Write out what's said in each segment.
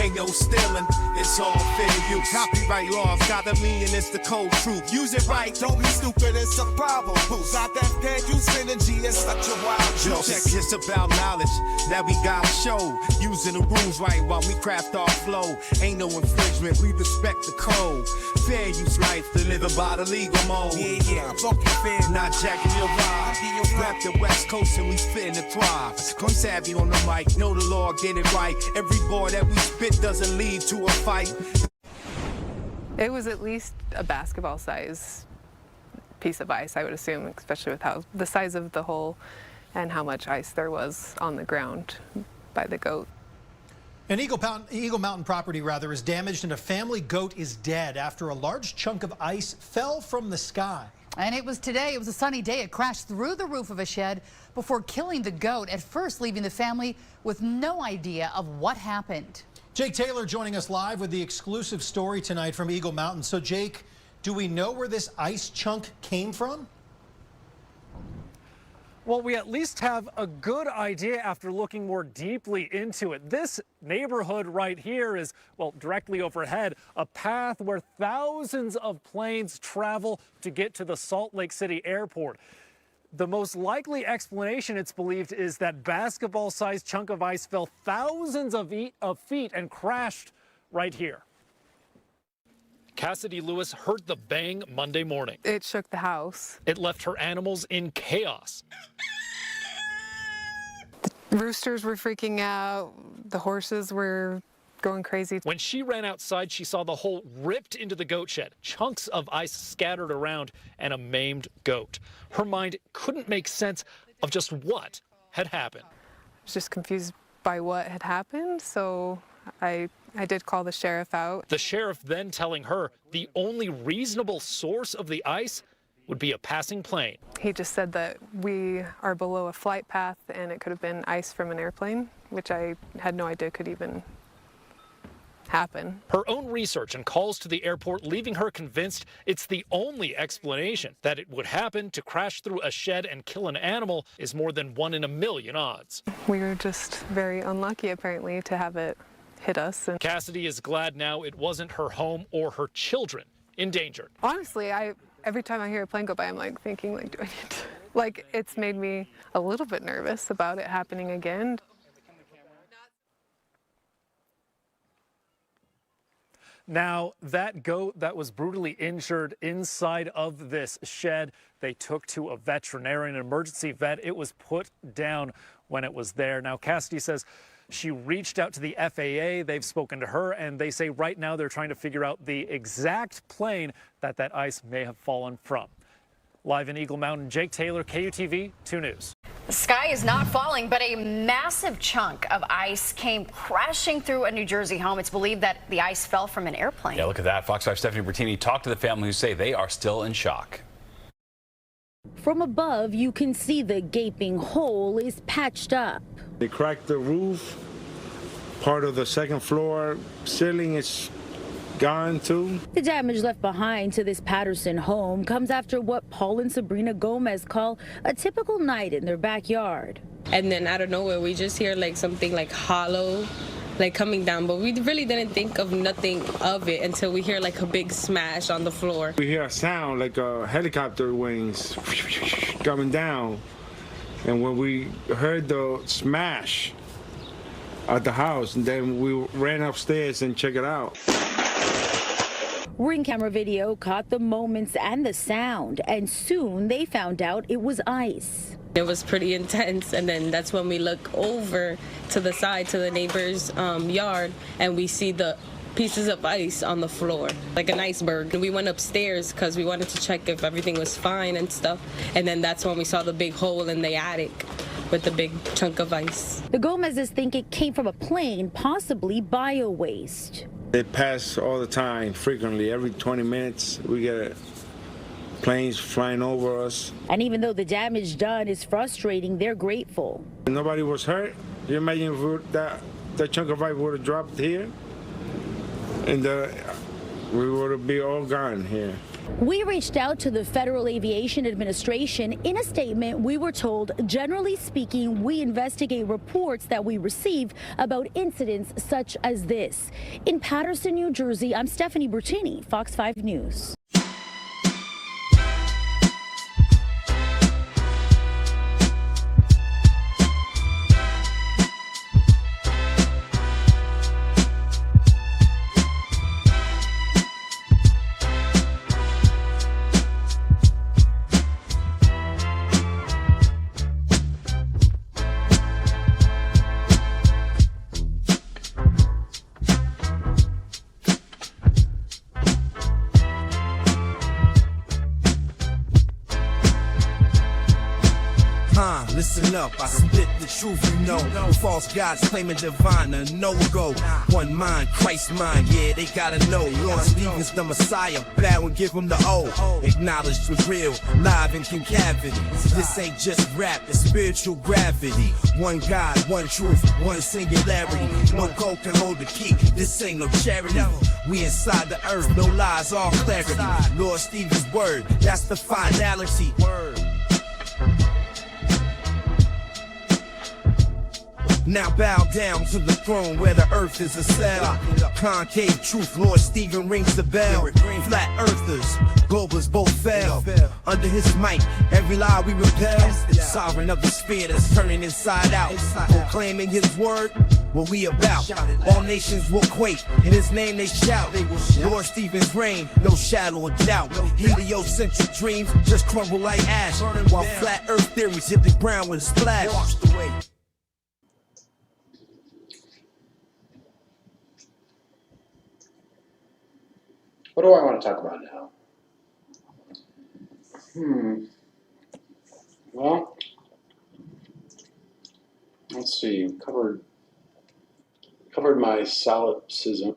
ain't no stealing, it's all fair use. Copyright laws gotta mean it's the cold truth. Use it right, Don't be stupid, it's a problem. Who's got that fair use synergy? It's such a wild juice. It's just about knowledge that we gotta show. Using the rules right while we craft our flow. Ain't no infringement, we respect the code. Fair use life, living by the legal mode. Yeah, fuck your fair. Not jacking your vibe. Rap the West Coast and we fitting to thrive. I'm savvy on the mic, know the law, get it right. Every ball that we spit doesn't lead to a fight. It was at least a basketball size piece of ice, I would assume, especially with how the size of the hole and how much ice there was on the ground by the goat. An Eagle Mountain property is damaged and a family goat is dead after a large chunk of ice fell from the sky. And it was today. It was a sunny day. It crashed through the roof of a shed before killing the goat, at first leaving the family with no idea of what happened. Jake Taylor joining us live with the exclusive story tonight from Eagle Mountain. So, Jake, do we know where this ice chunk came from? Well, we at least have a good idea after looking more deeply into it. This neighborhood right here is, well, directly overhead, a path where thousands of planes travel to get to the Salt Lake City airport. The most likely explanation, it's believed, is that basketball-sized chunk of ice fell thousands of feet and crashed right here. Cassidy Lewis heard the bang Monday morning. It shook the house. It left her animals in chaos. The roosters were freaking out. The horses were going crazy. When she ran outside, she saw the hole ripped into the goat shed, chunks of ice scattered around, and a maimed goat. Her mind couldn't make sense of just what had happened. I was just confused by what had happened, so I did call the sheriff out. The sheriff then telling her the only reasonable source of the ice would be a passing plane. He just said that we are below a flight path and it could have been ice from an airplane, which I had no idea could even happen. Her own research and calls to the airport leaving her convinced it's the only explanation. That it would happen to crash through a shed and kill an animal is more than 1 in a million odds. We were just very unlucky, apparently, to have it hit us. And Cassidy is glad now it wasn't her home or her children endangered. honestly, every time I hear a plane go by, I'm like thinking, like, do I need to? Like, it's made me a little bit nervous about it happening again. Now, that goat that was brutally injured inside of this shed, they took to a veterinarian, an emergency vet. It was put down when it was there. Now, Cassidy says she reached out to the FAA. They've spoken to her, and they say right now they're trying to figure out the exact plane that ice may have fallen from. Live in Eagle Mountain, Jake Taylor, KUTV 2 News. The sky is not falling, but a massive chunk of ice came crashing through a New Jersey home. It's believed that the ice fell from an airplane. Yeah, look at that. Fox 5 Stephanie Bertini talked to the family who say they are still in shock. From above, you can see the gaping hole is patched up. They cracked the roof. Part of the second floor ceiling is gone too. The damage left behind to this Patterson home comes after what Paul and Sabrina Gomez call a typical night in their backyard. And then out of nowhere, we just hear like something like hollow, like coming down, but we really didn't think of nothing of it until we hear like a big smash on the floor. We hear a sound like helicopter wings coming down. And when we heard the smash at the house, and then we ran upstairs and checked it out. Ring camera video caught the moments and the sound, and soon they found out it was ice. It was pretty intense, and then that's when we look over to the side to the neighbor's yard, and we see the pieces of ice on the floor, like an iceberg. We went upstairs because we wanted to check if everything was fine and stuff, and then that's when we saw the big hole in the attic with the big chunk of ice. The Gomez's think it came from a plane, possibly bio-waste. It passes all the time, frequently. Every 20 minutes, we get planes flying over us. And even though the damage done is frustrating, they're grateful. Nobody was hurt. You imagine if that chunk of ice would have dropped here, and we would be all gone here. We reached out to the Federal Aviation Administration. In a statement, we were told, generally speaking, we investigate reports that we receive about incidents such as this. In Paterson, New Jersey, I'm Stephanie Bertini, Fox 5 News. Listen up, I spit the truth, you know. False gods claiming divine, a no-go. One mind, Christ mind, yeah, they gotta know. Lord Stephen's the Messiah, bow and give him the O. Acknowledged with real, live in Concave. This ain't just rap, it's spiritual gravity. One God, one truth, one singularity. No code can hold the key, this ain't no charity. We inside the earth, no lies, all clarity. Lord Stephen's word, that's the finality. Now bow down to the throne where the earth is a cell. Concave truth, Lord Stephen rings the bell. Flat earthers, globalists both fell. Under his might, every lie we repel. Sovereign of the sphere that's turning inside out. Proclaiming his word, what we about. All nations will quake, in his name they shout. Lord Stephen's reign, no shadow of doubt. Heliocentric dreams just crumble like ash. While flat earth theories hit the ground with a splash. What do I want to talk about now? Well, let's see. Covered my solipsistic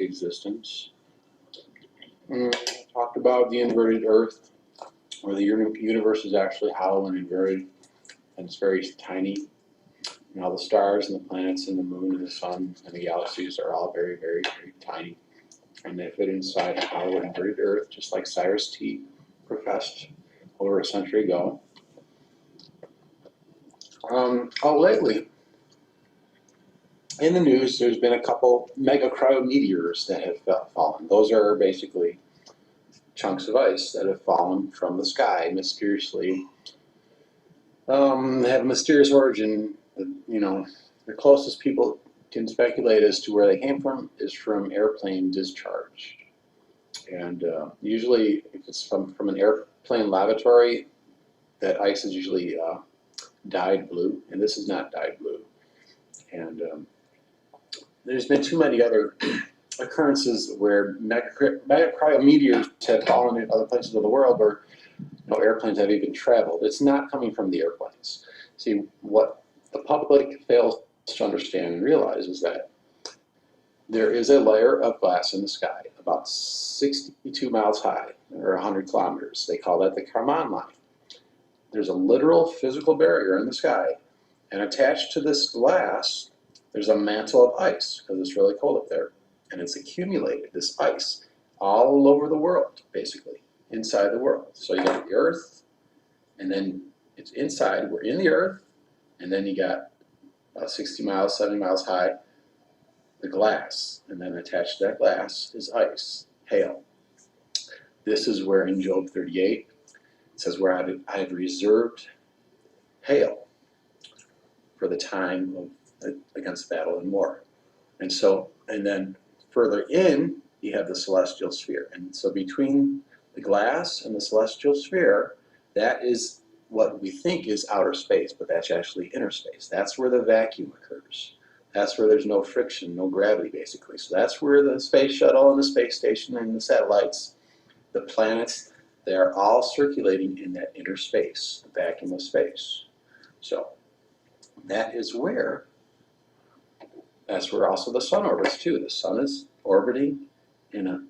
existence. Talked about the inverted Earth, where the universe is actually hollow and inverted, and it's very tiny. And all the stars and the planets and the moon and the sun and the galaxies are all very, very, very tiny. And they fit inside a hollow inverted Earth, just like Cyrus T professed over a century ago. Lately, in the news, there's been a couple megacryometeors that have fallen. Those are basically chunks of ice that have fallen from the sky mysteriously. They have a mysterious origin. You know, the closest people can speculate as to where they came from is from airplane discharge. And usually if it's from an airplane lavatory, that ice is usually dyed blue, and this is not dyed blue. And there's been too many other occurrences where megacryometeors have fallen in other places of the world where no airplanes have even traveled. It's not coming from the airplanes. See, what the public fails to understand and realize is that there is a layer of glass in the sky about 62 miles high, or 100 kilometers. They call that the Kármán line. There's a literal physical barrier in the sky, and attached to this glass there's a mantle of ice, because it's really cold up there, and it's accumulated, this ice, all over the world, basically, inside the world. So you got the Earth, and then it's inside, we're in the Earth, and then you got about 60 miles, 70 miles high, the glass, and then attached to that glass is ice, hail. This is where in Job 38, it says where I have reserved hail for the time of against battle and war. And so, and then further in, you have the celestial sphere. And so between the glass and the celestial sphere, that is what we think is outer space, but that's actually inner space. That's where the vacuum occurs. That's where there's no friction, no gravity, basically. So that's where the space shuttle and the space station and the satellites, the planets, they're all circulating in that inner space, the vacuum of space. So that is where, that's where also the sun orbits too. The sun is orbiting in a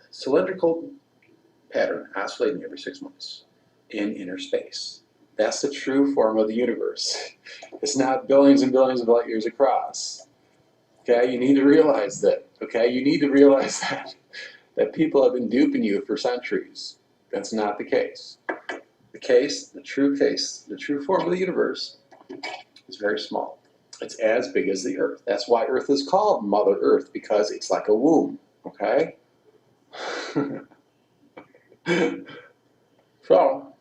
cylindrical pattern, oscillating every 6 months in inner space. That's the true form of the universe. It's not billions and billions of light years across. Okay, you need to realize that. Okay, you need to realize that. that people have been duping you for centuries. That's not the case. The true form of the universe is very small. It's as big as the Earth. That's why Earth is called Mother Earth, because it's like a womb, okay? So,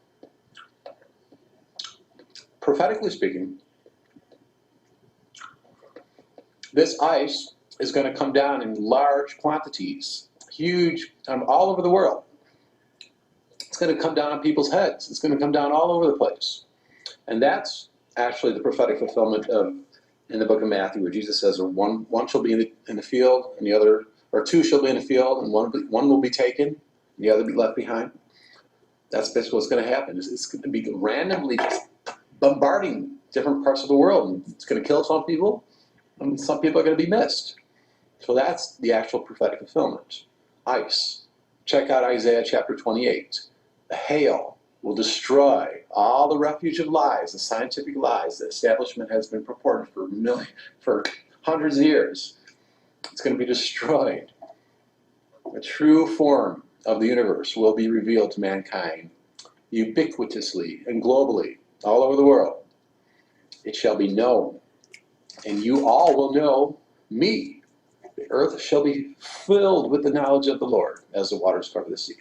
prophetically speaking, this ice is going to come down in large quantities, huge, all over the world. It's going to come down on people's heads. It's going to come down all over the place. And that's actually the prophetic fulfillment of, in the book of Matthew, where Jesus says, one shall be in the field, and the other, or two shall be in the field, and one will be taken, and the other be left behind. That's basically what's going to happen. It's going to be randomly just bombarding different parts of the world, and it's going to kill some people, and some people are going to be missed. So that's the actual prophetic fulfillment. Ice. Check out Isaiah chapter 28. The hail will destroy all the refuge of lies, the scientific lies the establishment has been purporting for hundreds of years. It's going to be destroyed. The true form of the universe will be revealed to mankind ubiquitously and globally, all over the world. It shall be known, and you all will know me. The earth shall be filled with the knowledge of the Lord as the waters cover the sea.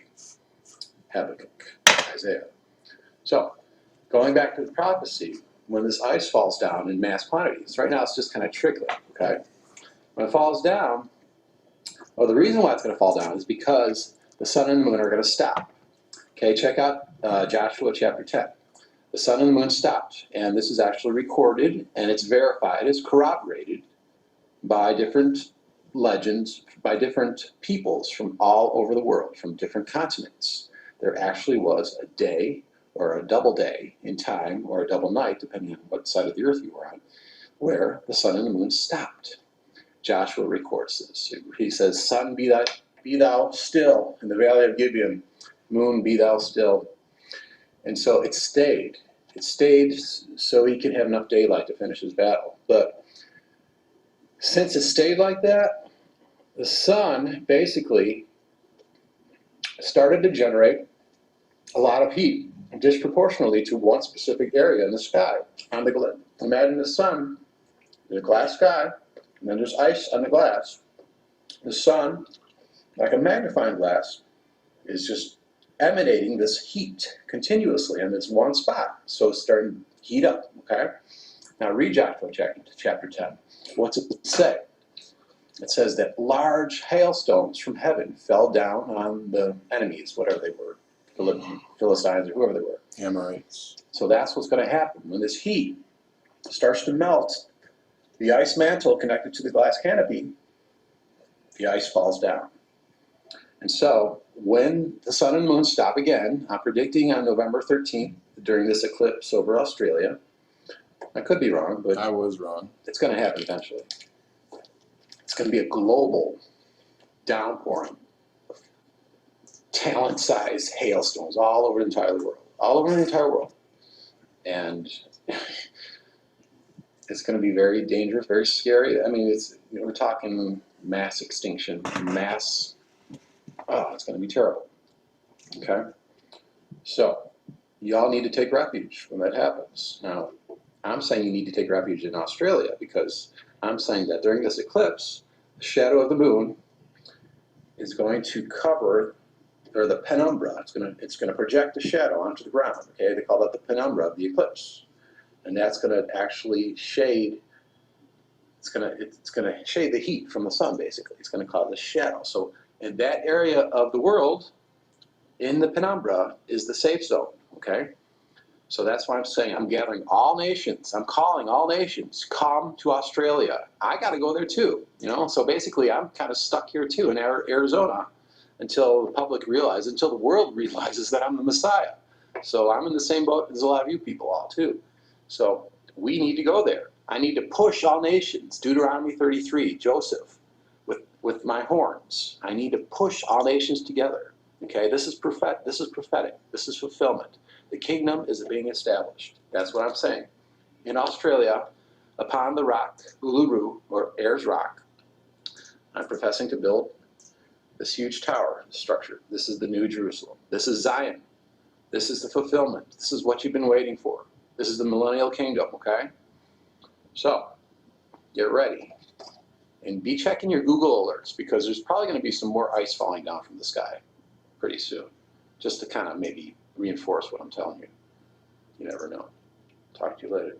Habakkuk, Isaiah. So, going back to the prophecy, when this ice falls down in mass quantities, right now it's just kind of trickling, okay? When it falls down, well, the reason why it's going to fall down is because the sun and the moon are going to stop. Okay, check out Joshua chapter 10. The sun and the moon stopped, and this is actually recorded, and it's verified, it's corroborated by different legends, by different peoples from all over the world, from different continents. There actually was a day, or a double day in time, or a double night, depending on what side of the earth you were on, where the sun and the moon stopped. Joshua records this. He says, sun, be thou still in the valley of Gibeon. Moon, be thou still. And so it stayed. It stayed so he could have enough daylight to finish his battle. But since it stayed like that, the sun basically started to generate a lot of heat, disproportionately to one specific area in the sky. Imagine the sun, the glass sky, and then there's ice on the glass. The sun, like a magnifying glass, is just emanating this heat continuously in this one spot. So it's starting to heat up, okay? Now read Joshua chapter 10. What's it say? It says that large hailstones from heaven fell down on the enemies, whatever they were, Philistines or whoever they were. Amorites. So that's what's going to happen. When this heat starts to melt the ice mantle connected to the glass canopy, the ice falls down. And so when the sun and moon stop again, I'm predicting on November 13th during this eclipse over Australia. I could be wrong, but I was wrong. It's going to happen eventually. It's going to be a global downpouring of talent-sized hailstones all over the entire world. All over the entire world. And it's going to be very dangerous, very scary. I mean, we're talking mass extinction, it's going to be terrible. Okay? So, y'all need to take refuge when that happens. Now, I'm saying you need to take refuge in Australia because I'm saying that during this eclipse, the shadow of the moon is going to cover, or the penumbra, it's going to project a shadow onto the ground. Okay, they call that the penumbra of the eclipse, and that's going to actually shade. It's going to shade the heat from the sun. Basically, it's going to cause a shadow. So in that area of the world, in the penumbra, is the safe zone. Okay. So that's why I'm saying I'm gathering all nations. I'm calling all nations, come to Australia. I got to go there too, So basically I'm kind of stuck here too in Arizona until the public realizes, until the world realizes that I'm the Messiah. So I'm in the same boat as a lot of you people all too. So we need to go there. I need to push all nations. Deuteronomy 33, Joseph, with my horns. I need to push all nations together. Okay, this is prophetic. This is fulfillment. The kingdom is being established. That's what I'm saying. In Australia, upon the rock, Uluru, or Ayers Rock, I'm professing to build This huge tower structure. This is the New Jerusalem. This is Zion. This is the fulfillment. This is what you've been waiting for. This is the millennial kingdom, okay? So, get ready. And be checking your Google alerts because there's probably going to be some more ice falling down from the sky pretty soon. Just to kind of maybe reinforce what I'm telling you. You never know. Talk to you later.